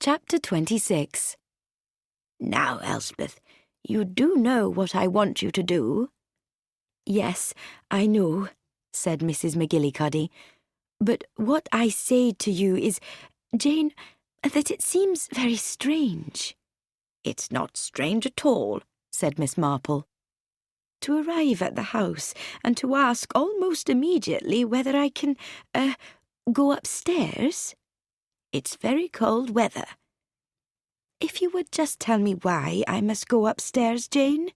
Chapter 26. Now, Elspeth, you do know what I want you to do? Yes, I know, said Mrs. McGillicuddy. But what I say to you is, Jane, that it seems very strange. It's not strange at all, said Miss Marple. To arrive at the house and to ask almost immediately whether I can, go upstairs? It's very cold weather. If you would just tell me why I must go upstairs, Jane.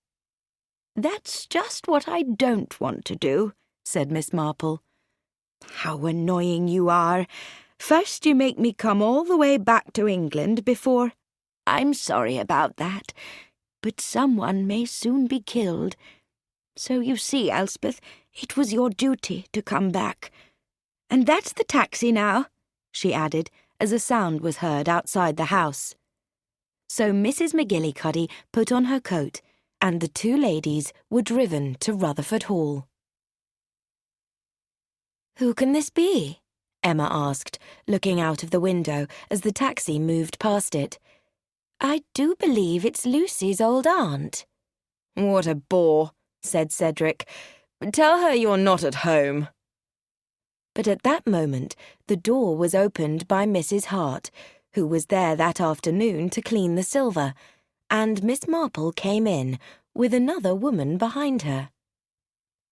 That's just what I don't want to do, said Miss Marple. How annoying you are. First you make me come all the way back to England before... I'm sorry about that, but someone may soon be killed. So you see, Elspeth, it was your duty to come back. And that's the taxi now, she added, as a sound was heard outside the house. So Mrs. McGillicuddy put on her coat, and the two ladies were driven to Rutherford Hall. "Who can this be?" Emma asked, looking out of the window as the taxi moved past it. "I do believe it's Lucy's old aunt." "What a bore," said Cedric. "Tell her you're not at home." But at that moment the door was opened by Mrs. Hart, who was there that afternoon to clean the silver, and Miss Marple came in, with another woman behind her.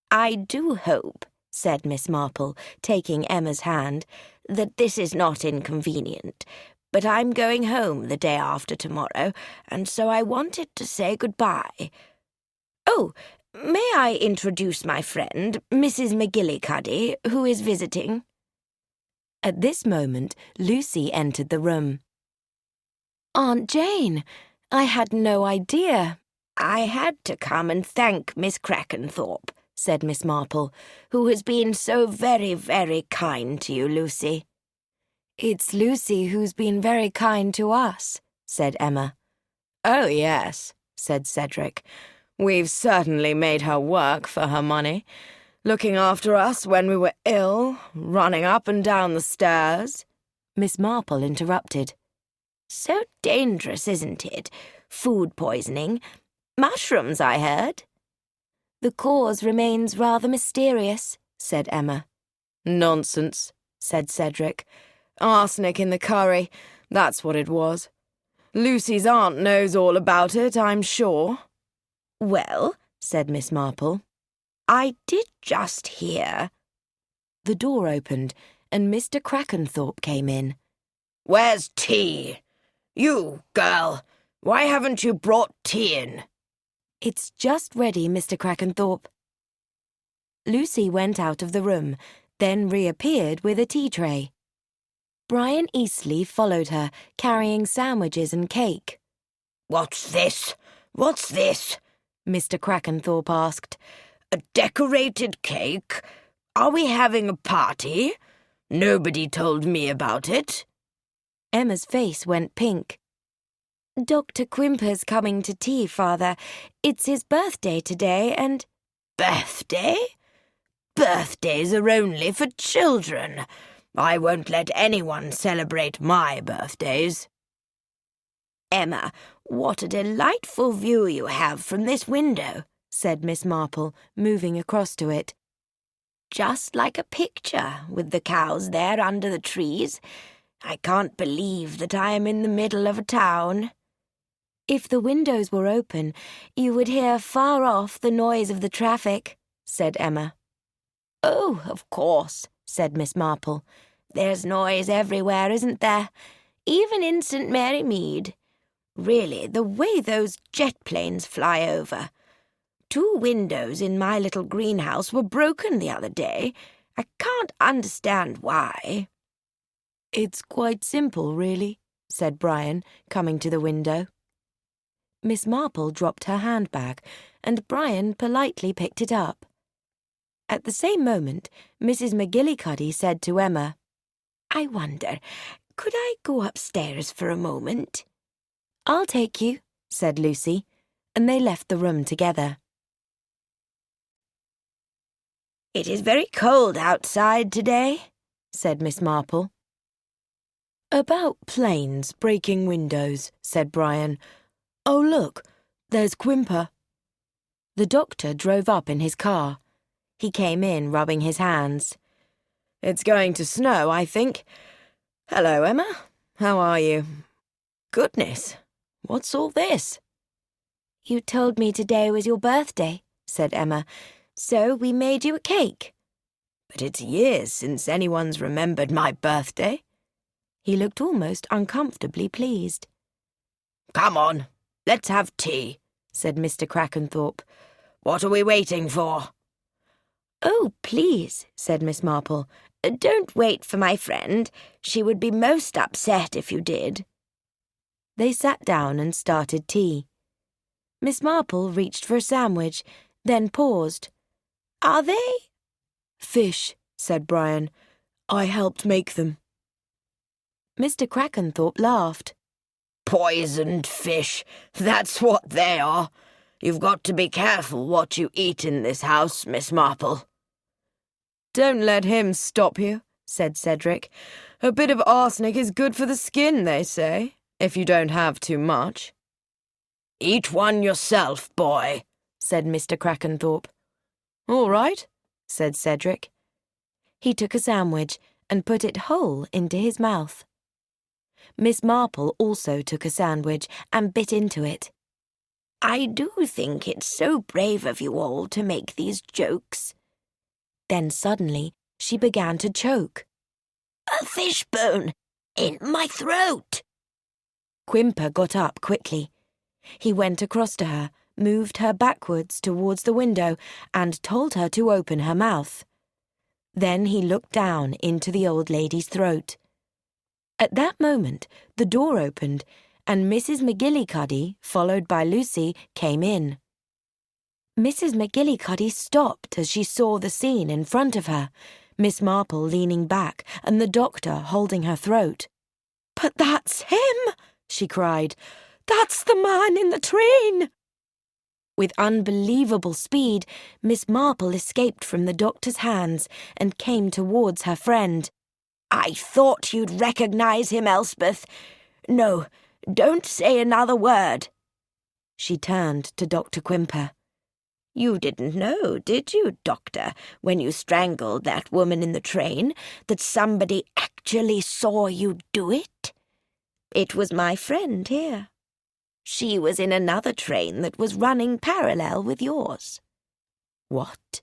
"I do hope," said Miss Marple, taking Emma's hand, "that this is not inconvenient, but I'm going home the day after tomorrow, and so I wanted to say goodbye. Oh, may I introduce my friend, Mrs. McGillicuddy, who is visiting?" At this moment, Lucy entered the room. "Aunt Jane, I had no idea." "I had to come and thank Miss Crackenthorpe," said Miss Marple, "who has been so very, very kind to you, Lucy." "It's Lucy who's been very kind to us," said Emma. "Oh, yes," said Cedric. "We've certainly made her work for her money, looking after us when we were ill, running up and down the stairs." Miss Marple interrupted. "So dangerous, isn't it? Food poisoning. Mushrooms, I heard." "The cause remains rather mysterious," said Emma. "Nonsense," said Cedric. "Arsenic in the curry, that's what it was. Lucy's aunt knows all about it, I'm sure." "Well," said Miss Marple, "I did just hear—" The door opened, and Mr. Crackenthorpe came in. "Where's tea? You, girl, why haven't you brought tea in?" "It's just ready, Mr. Crackenthorpe." Lucy went out of the room, then reappeared with a tea tray. Brian Eastleigh followed her, carrying sandwiches and cake. "What's this? What's this?" Mr. Crackenthorpe asked. "A decorated cake? Are we having a party? Nobody told me about it." Emma's face went pink. "Dr. Quimper's coming to tea, Father. It's his birthday today, and—" "Birthday? Birthdays are only for children. I won't let anyone celebrate my birthdays." "Emma, what a delightful view you have from this window," said Miss Marple, moving across to it. "Just like a picture, with the cows there under the trees. I can't believe that I am in the middle of a town." "If the windows were open, you would hear far off the noise of the traffic," said Emma. "Oh, of course," said Miss Marple. "There's noise everywhere, isn't there? Even in St. Mary Mead. Really, the way those jet planes fly over. 2 windows in my little greenhouse were broken the other day. I can't understand why." "It's quite simple, really," said Brian, coming to the window. Miss Marple dropped her handbag, and Brian politely picked it up. At the same moment, Mrs. McGillicuddy said to Emma, "I wonder, could I go upstairs for a moment?" "I'll take you," said Lucy, and they left the room together. "It is very cold outside today," said Miss Marple. About planes breaking windows, said Brian. Oh, look, there's Quimper. The doctor drove up in his car. He came in rubbing his hands. It's going to snow, I think. Hello, Emma. How are you? Goodness, what's all this? You told me today was your birthday, said Emma, so we made you a cake. But it's years since anyone's remembered my birthday. He looked almost uncomfortably pleased. Come on, let's have tea, said Mr. Crackenthorpe. What are we waiting for? Oh, please, said Miss Marple. Don't wait for my friend. She would be most upset if you did. They sat down and started tea. Miss Marple reached for a sandwich, then paused. Are they? Fish, said Brian. I helped make them. Mr. Crackenthorpe laughed. Poisoned fish, that's what they are. You've got to be careful what you eat in this house, Miss Marple. Don't let him stop you, said Cedric. A bit of arsenic is good for the skin, they say, if you don't have too much. Eat one yourself, boy, said Mr. Crackenthorpe. All right, said Cedric. He took a sandwich and put it whole into his mouth. Miss Marple also took a sandwich and bit into it. I do think it's so brave of you all to make these jokes. Then suddenly she began to choke. A fishbone in my throat. Quimper got up quickly. He went across to her, moved her backwards towards the window, and told her to open her mouth. Then he looked down into the old lady's throat. At that moment, the door opened, and Mrs. McGillicuddy, followed by Lucy, came in. Mrs. McGillicuddy stopped as she saw the scene in front of her, Miss Marple leaning back and the doctor holding her throat. "But that's him!" she cried. "That's the man in the train!" With unbelievable speed, Miss Marple escaped from the doctor's hands and came towards her friend. I thought you'd recognize him, Elspeth. No, don't say another word. She turned to Dr. Quimper. You didn't know, did you, Doctor, when you strangled that woman in the train, that somebody actually saw you do it? It was my friend here. She was in another train that was running parallel with yours. What?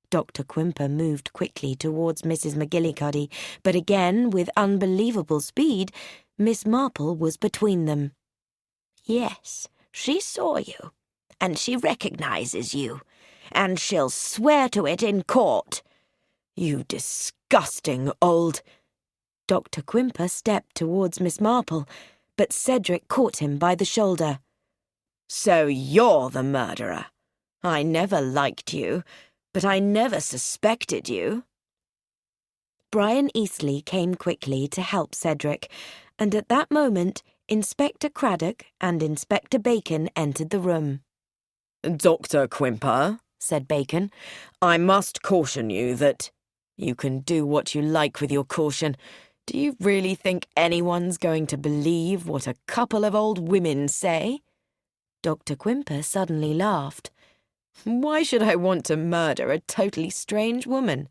Dr. Quimper moved quickly towards Mrs. McGillicuddy, but again, with unbelievable speed, Miss Marple was between them. Yes, she saw you, and she recognizes you, and she'll swear to it in court. You disgusting old... Dr. Quimper stepped towards Miss Marple, but Cedric caught him by the shoulder. So you're the murderer. I never liked you, but I never suspected you. Brian Eastleigh came quickly to help Cedric, and at that moment Inspector Craddock and Inspector Bacon entered the room. "Dr. Quimper," said Bacon, "I must caution you that—" "You can do what you like with your caution. Do you really think anyone's going to believe what a couple of old women say?" Dr. Quimper suddenly laughed. "Why should I want to murder a totally strange woman?"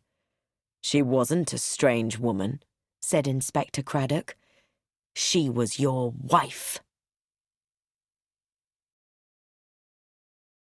"She wasn't a strange woman," said Inspector Craddock. "She was your wife."